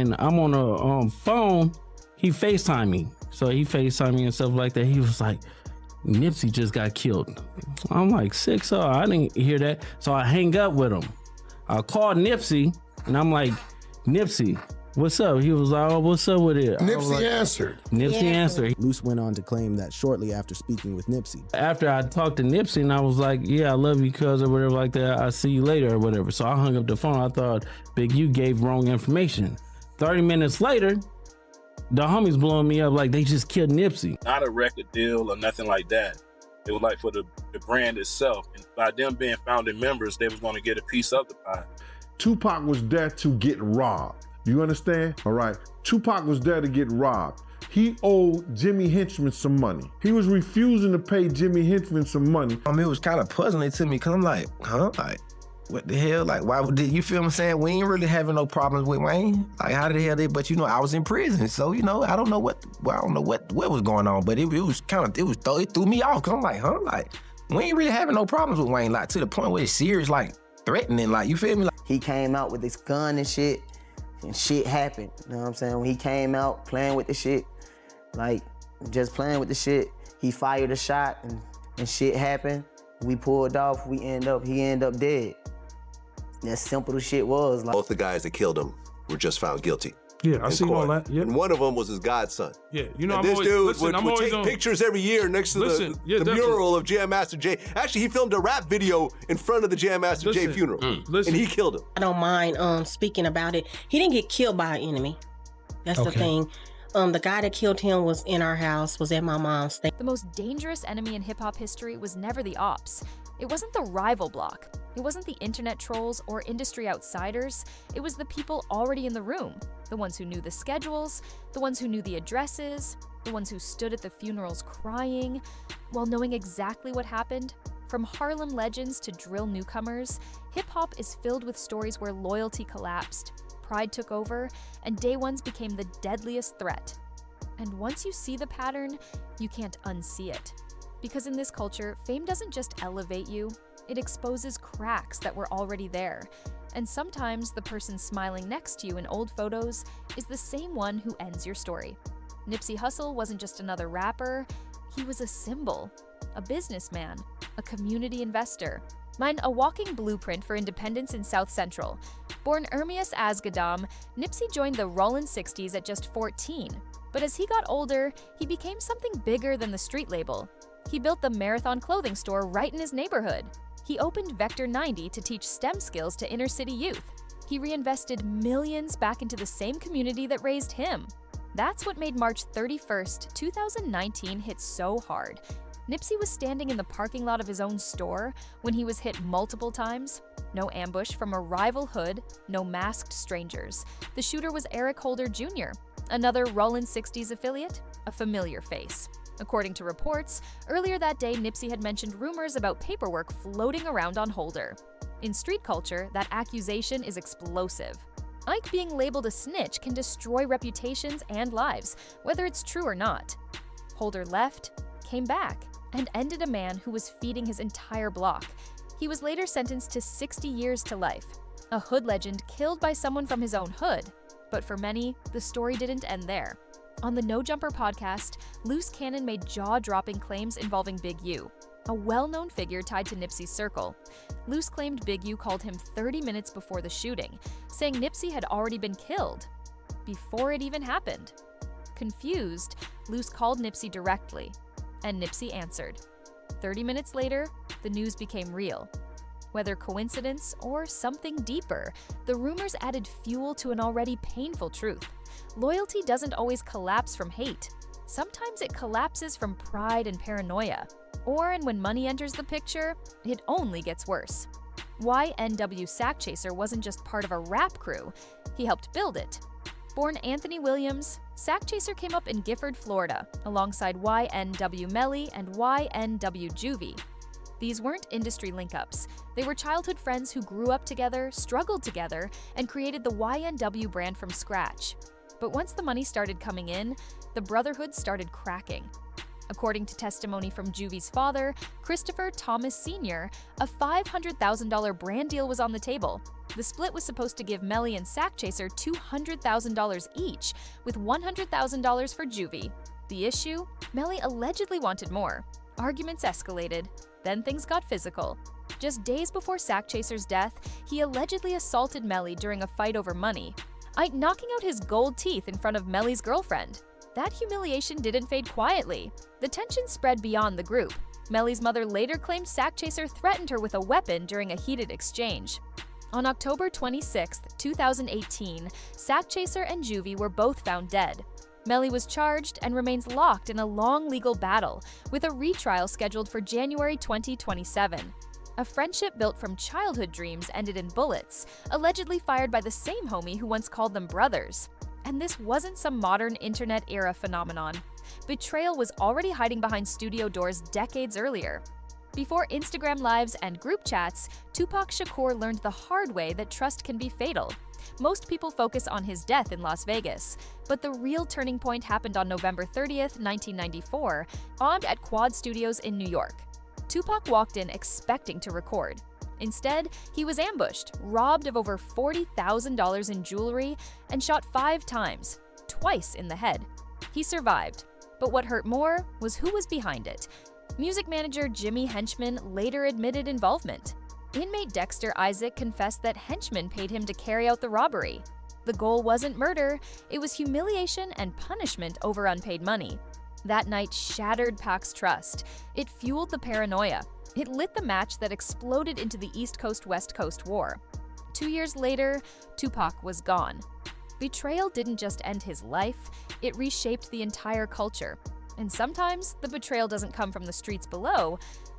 and I'm on a phone. He FaceTime me. So he FaceTime me and stuff like that. He was like, Nipsey just got killed. I'm like, sick, so I didn't hear that. So I hang up with him. I called Nipsey and I'm like, Nipsey, what's up? He was like, oh, what's up with it? Nipsey answered. Nipsey answered. Luce went on to claim that shortly after speaking with Nipsey. After I talked to Nipsey and I was like, yeah, I love you, cuz, or whatever like that. I'll see you later or whatever. So I hung up the phone. I thought Big U gave wrong information. 30 minutes later, the homies blowing me up like they just killed Nipsey. Not a record deal or nothing like that. It was like for the brand itself. And by them being founding members, they was going to get a piece of the pie. Tupac was there to get robbed. You understand? All right. Tupac was there to get robbed. He owed Jimmy Henchman some money. He was refusing to pay Jimmy Henchman some money. It was kind of puzzling to me because I'm like, huh? Like, what the hell? Like, why would you feel what I'm saying? We ain't really having no problems with Wayne. Like, how the hell did? But I was in prison, so I don't know what was going on. But it threw me off because I'm like, huh? Like, we ain't really having no problems with Wayne. Like, to the point where it's serious, like threatening. Like, you feel me? Like, he came out with this gun and shit happened. You know what I'm saying? When he came out playing with the shit, like just playing with the shit, he fired a shot and shit happened. We pulled off. He ended up dead. That simple the shit was. Like, both the guys that killed him were just found guilty. Yeah, I see all that. Yeah. And one of them was his godson. Yeah, and this dude would take pictures every year next to the mural of Jam Master Jay. Actually, he filmed a rap video in front of the Jam Master Jay funeral, and he killed him. I don't mind speaking about it. He didn't get killed by an enemy. That's the thing. The guy that killed him was in our house, was at my mom's thing. The most dangerous enemy in hip-hop history was never the ops. It wasn't the rival block. It wasn't the internet trolls or industry outsiders. It was the people already in the room. The ones who knew the schedules, the ones who knew the addresses, the ones who stood at the funerals crying, while knowing exactly what happened. From Harlem legends to drill newcomers, hip-hop is filled with stories where loyalty collapsed, pride took over, and day ones became the deadliest threat. And once you see the pattern, you can't unsee it. Because in this culture, fame doesn't just elevate you, it exposes cracks that were already there. And sometimes the person smiling next to you in old photos is the same one who ends your story. Nipsey Hussle wasn't just another rapper, he was a symbol, a businessman, a community investor, a walking blueprint for independence in South Central. Born Ermias Asghedam, Nipsey joined the Rollin' 60s at just 14. But as he got older, he became something bigger than the street label. He built the Marathon clothing store right in his neighborhood. He opened Vector 90 to teach STEM skills to inner city youth. He reinvested millions back into the same community that raised him. That's what made March 31st, 2019 hit so hard. Nipsey was standing in the parking lot of his own store when he was hit multiple times. No ambush from a rival hood, no masked strangers. The shooter was Eric Holder Jr., another Rollin' 60s affiliate, a familiar face. According to reports, earlier that day Nipsey had mentioned rumors about paperwork floating around on Holder. In street culture, that accusation is explosive. Ike being labeled a snitch can destroy reputations and lives, whether it's true or not. Holder left, came back, and ended a man who was feeding his entire block. He was later sentenced to 60 years to life. A hood legend killed by someone from his own hood. But for many, the story didn't end there. On the No Jumper podcast, Loose Cannon made jaw-dropping claims involving Big U, a well-known figure tied to Nipsey's circle. Loose claimed Big U called him 30 minutes before the shooting, saying Nipsey had already been killed, before it even happened. Confused, Loose called Nipsey directly, and Nipsey answered. 30 minutes later, the news became real. Whether coincidence or something deeper, the rumors added fuel to an already painful truth. Loyalty doesn't always collapse from hate. Sometimes it collapses from pride and paranoia. And when money enters the picture, it only gets worse. YNW Sack Chaser wasn't just part of a rap crew, he helped build it. Born Anthony Williams, Sack Chaser came up in Gifford, Florida, alongside YNW Melly and YNW Juvie. These weren't industry link-ups. They were childhood friends who grew up together, struggled together, and created the YNW brand from scratch. But once the money started coming in, the brotherhood started cracking. According to testimony from Juvie's father, Christopher Thomas Sr., a $500,000 brand deal was on the table. The split was supposed to give Melly and Sack Chaser $200,000 each, with $100,000 for Juvie. The issue? Melly allegedly wanted more. Arguments escalated. Then things got physical. Just days before Sack Chaser's death, he allegedly assaulted Melly during a fight over money, knocking out his gold teeth in front of Melly's girlfriend. That humiliation didn't fade quietly. The tension spread beyond the group. Melly's mother later claimed Sack Chaser threatened her with a weapon during a heated exchange. On October 26, 2018, Sack Chaser and Juvie were both found dead. Melly was charged and remains locked in a long legal battle, with a retrial scheduled for January 2027. A friendship built from childhood dreams ended in bullets, allegedly fired by the same homie who once called them brothers. And this wasn't some modern internet-era phenomenon. Betrayal was already hiding behind studio doors decades earlier. Before Instagram Lives and group chats, Tupac Shakur learned the hard way that trust can be fatal. Most people focus on his death in Las Vegas, but the real turning point happened on November 30th, 1994, at Quad Studios in New York. Tupac walked in expecting to record. Instead, he was ambushed, robbed of over $40,000 in jewelry, and shot 5 times, twice in the head. He survived, but what hurt more was who was behind it. Music manager Jimmy Henchman later admitted involvement. Inmate Dexter Isaac confessed that Henchman paid him to carry out the robbery. The goal wasn't murder, it was humiliation and punishment over unpaid money. That night shattered Pac's trust. It fueled the paranoia. It lit the match that exploded into the East Coast-West Coast War. 2 years later, Tupac was gone. Betrayal didn't just end his life, it reshaped the entire culture. And sometimes, the betrayal doesn't come from the streets below,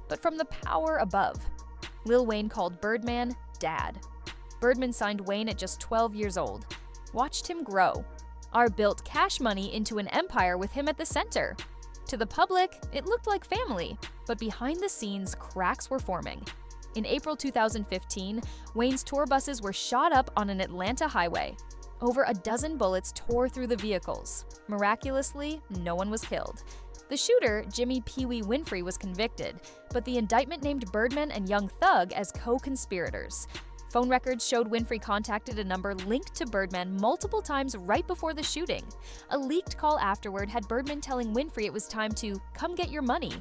but from the power above. Lil Wayne called Birdman Dad. Birdman signed Wayne at just 12 years old. Watched him grow. R built Cash Money into an empire with him at the center. To the public, it looked like family, but behind the scenes, cracks were forming. In April 2015, Wayne's tour buses were shot up on an Atlanta highway. Over a dozen bullets tore through the vehicles. Miraculously, no one was killed. The shooter, Jimmy Pee Wee Winfrey, was convicted, but the indictment named Birdman and Young Thug as co-conspirators. Phone records showed Winfrey contacted a number linked to Birdman multiple times right before the shooting. A leaked call afterward had Birdman telling Winfrey it was time to come get your money.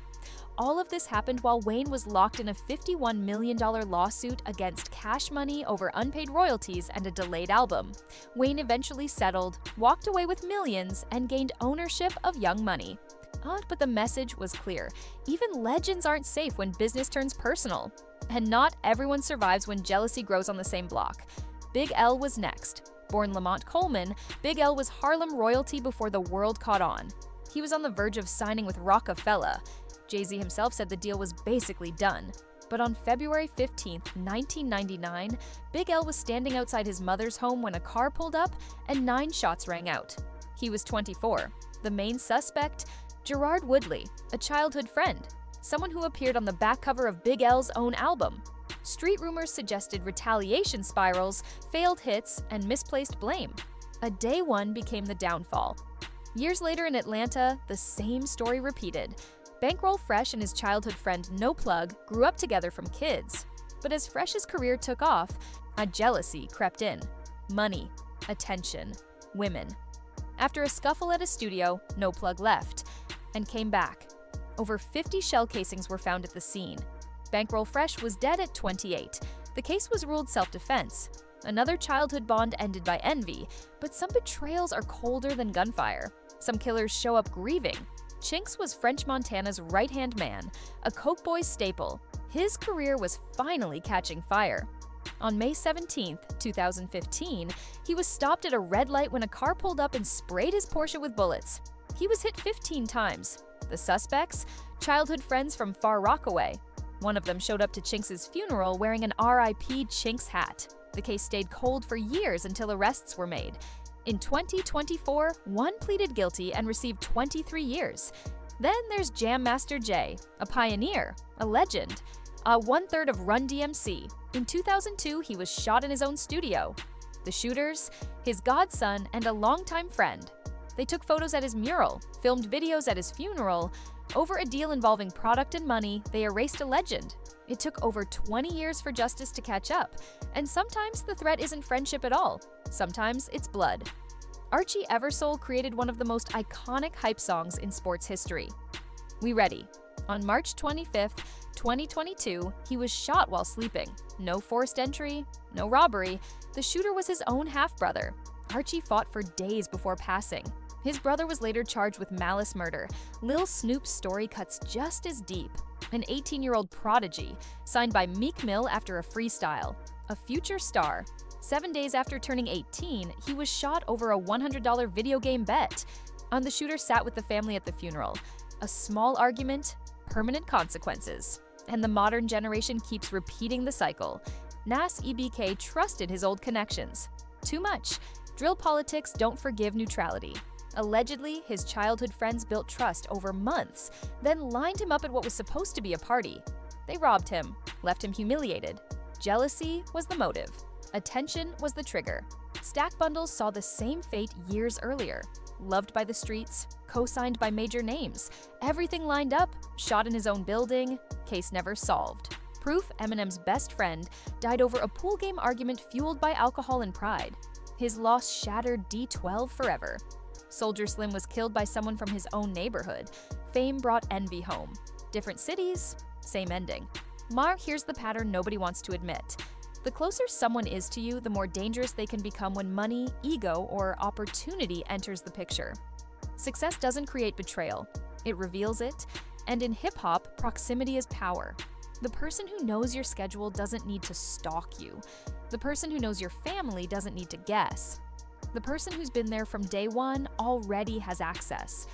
All of this happened while Wayne was locked in a $51 million lawsuit against Cash Money over unpaid royalties and a delayed album. Wayne eventually settled, walked away with millions, and gained ownership of Young Money. But the message was clear. Even legends aren't safe when business turns personal. And not everyone survives when jealousy grows on the same block. Big L was next. Born Lamont Coleman, Big L was Harlem royalty before the world caught on. He was on the verge of signing with Rockefeller. Jay-Z himself said the deal was basically done. But on February 15, 1999, Big L was standing outside his mother's home when a car pulled up and 9 shots rang out. He was 24. The main suspect? Gerard Woodley, a childhood friend, someone who appeared on the back cover of Big L's own album. Street rumors suggested retaliation spirals, failed hits, and misplaced blame. A day one became the downfall. Years later in Atlanta, the same story repeated. Bankroll Fresh and his childhood friend No Plug grew up together from kids. But as Fresh's career took off, a jealousy crept in. Money, attention, women. After a scuffle at a studio, No Plug left and came back. Over 50 shell casings were found at the scene. Bankroll Fresh was dead at 28. The case was ruled self-defense. Another childhood bond ended by envy, but some betrayals are colder than gunfire. Some killers show up grieving. Chinks was French Montana's right-hand man, a Coke Boys staple. His career was finally catching fire. On May 17, 2015, he was stopped at a red light when a car pulled up and sprayed his Porsche with bullets. He was hit 15 times. The suspects? Childhood friends from Far Rockaway. One of them showed up to Chinks' funeral wearing an R.I.P. Chinks hat. The case stayed cold for years until arrests were made. In 2024, one pleaded guilty and received 23 years. Then there's Jam Master Jay, a pioneer, a legend, a one-third of Run DMC. In 2002, he was shot in his own studio. The shooters? His godson and a longtime friend. They took photos at his mural, filmed videos at his funeral. Over a deal involving product and money, they erased a legend. It took over 20 years for justice to catch up, and sometimes the threat isn't friendship at all. Sometimes it's blood. Archie Eversole created one of the most iconic hype songs in sports history. We ready? On March 25th, 2022, he was shot while sleeping. No forced entry, no robbery. The shooter was his own half-brother. Archie fought for days before passing. His brother was later charged with malice murder. Lil Snoop's story cuts just as deep. An 18-year-old prodigy, signed by Meek Mill after a freestyle. A future star. 7 days after turning 18, he was shot over a $100 video game bet. The shooter sat with the family at the funeral. A small argument, permanent consequences. And the modern generation keeps repeating the cycle. Nas EBK trusted his old connections. Too much. Drill politics don't forgive neutrality. Allegedly, his childhood friends built trust over months, then lined him up at what was supposed to be a party. They robbed him, left him humiliated. Jealousy was the motive. Attention was the trigger. Stack Bundles saw the same fate years earlier. Loved by the streets, co-signed by major names. Everything lined up, shot in his own building, case never solved. Proof, Eminem's best friend, died over a pool game argument fueled by alcohol and pride. His loss shattered D12 forever. Soldier Slim was killed by someone from his own neighborhood. Fame brought envy home. Different cities, same ending. Here's the pattern nobody wants to admit. The closer someone is to you, the more dangerous they can become when money, ego, or opportunity enters the picture. Success doesn't create betrayal. It reveals it. And in hip-hop, proximity is power. The person who knows your schedule doesn't need to stalk you. The person who knows your family doesn't need to guess. The person who's been there from day one already has access.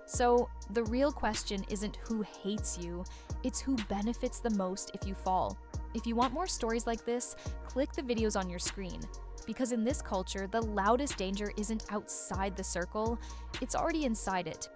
So the real question isn't who hates you, it's who benefits the most if you fall. If you want more stories like this, click the videos on your screen. Because in this culture, the loudest danger isn't outside the circle, it's already inside it.